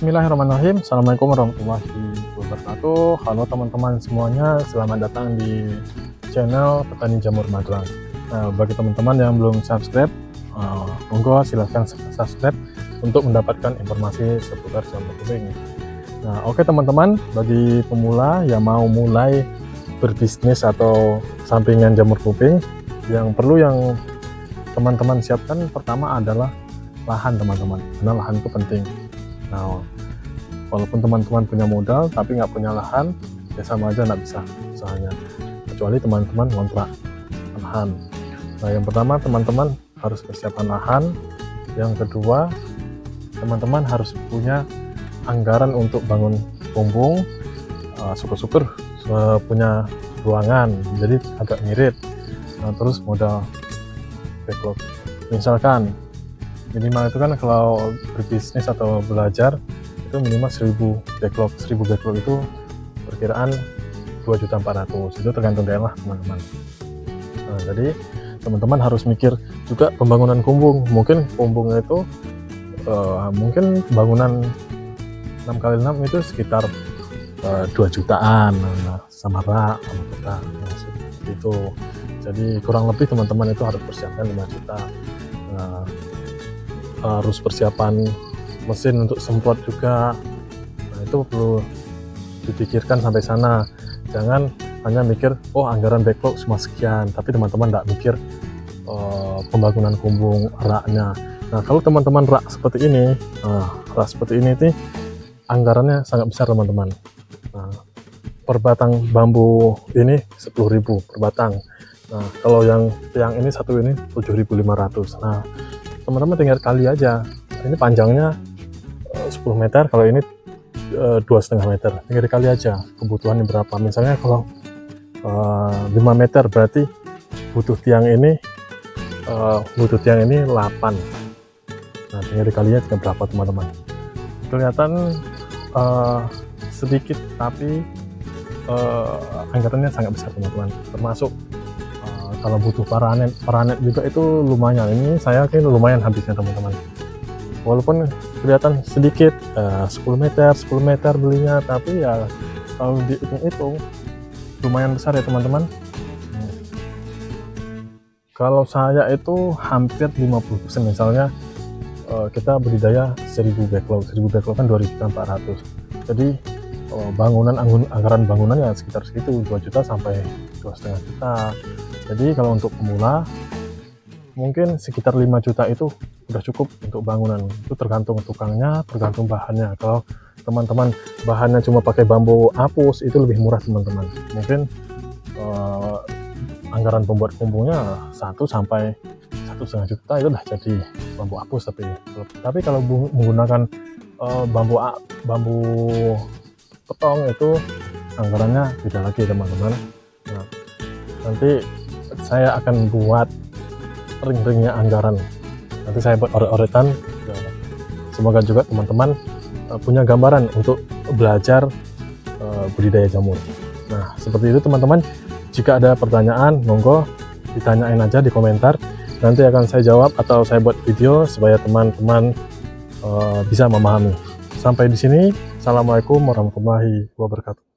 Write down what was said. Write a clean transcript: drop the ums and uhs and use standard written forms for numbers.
Bismillahirrahmanirrahim. Assalamualaikum warahmatullahi wabarakatuh. Halo teman-teman semuanya, selamat datang di channel Petani Jamur Magelang. Nah, bagi teman-teman yang belum subscribe, monggo silahkan subscribe untuk mendapatkan informasi seputar jamur kuping. Nah, oke teman-teman, bagi pemula yang mau mulai berbisnis atau sampingan jamur kuping, yang teman-teman siapkan pertama adalah lahan teman-teman, karena lahan itu penting. Nah, walaupun teman-teman punya modal tapi nggak punya lahan, ya sama aja nggak bisa usahanya, kecuali teman-teman ngontrak lahan. Nah, yang pertama teman-teman harus persiapan lahan. Yang kedua, teman-teman harus punya anggaran untuk bangun bumbung. Syukur-syukur punya ruangan, jadi agak ngirit. Nah, terus modal backlog, misalkan minimal itu kan kalau berbisnis atau belajar itu minimal 1000 backlog. 1000 backlog itu perkiraan 2.400.000, itu tergantung daerah teman-teman. Nah, jadi teman-teman harus mikir juga pembangunan kumbung. Mungkin kumbungnya itu mungkin bangunan 6x6 itu sekitar 2 jutaan, sama rak sama kita, seperti itu. Jadi kurang lebih teman-teman itu harus persiapkan 5 juta. Nah, harus persiapan mesin untuk semprot juga. Nah, itu perlu dipikirkan sampai sana. Jangan hanya mikir anggaran backlog cuma sekian, tapi teman-teman tidak mikir pembangunan kumbung, raknya. Nah, kalau teman-teman rak seperti ini, anggarannya sangat besar teman-teman. Nah, per batang bambu ini 10.000 per batang. Nah, kalau yang tiang ini satu ini 7.500. Nah, teman-teman tinggal kali aja, ini panjangnya 10 meter, kalau ini 2,5 meter, tinggal dikali aja kebutuhannya berapa. Misalnya kalau 5 meter berarti butuh tiang ini 8. Nah, tinggal dikalinya berapa teman-teman. Kelihatan sedikit, tapi anggarannya sangat besar teman-teman. Termasuk kalau butuh paranet juga itu lumayan. Ini saya kira lumayan habisnya teman-teman. Walaupun kelihatan sedikit, 10 meter belinya, tapi ya kalau dihitung-hitung lumayan besar ya teman-teman. Kalau saya itu hampir 50%. Misalnya kita budidaya 1000 backlog kan 2.400.000. Jadi anggaran bangunannya sekitar segitu, 2 juta sampai 2,5 juta. Jadi kalau untuk pemula mungkin sekitar 5 juta itu udah cukup untuk bangunan. Itu tergantung tukangnya, tergantung bahannya. Kalau teman-teman bahannya cuma pakai bambu apus, itu lebih murah teman-teman. Mungkin anggaran pembuat kumbungnya 1 sampai 1,5 juta itu udah jadi bambu apus. Tapi kalau menggunakan bambu petong itu anggarannya beda lagi teman-teman. Nah, nanti saya akan buat ring-ringnya anggaran, nanti saya buat oret-oretan. Semoga juga teman-teman punya gambaran untuk belajar budidaya jamur. Nah, seperti itu teman-teman. Jika ada pertanyaan, monggo ditanyain aja di komentar, nanti akan saya jawab atau saya buat video supaya teman-teman bisa memahami. Sampai di sini, assalamualaikum warahmatullahi wabarakatuh.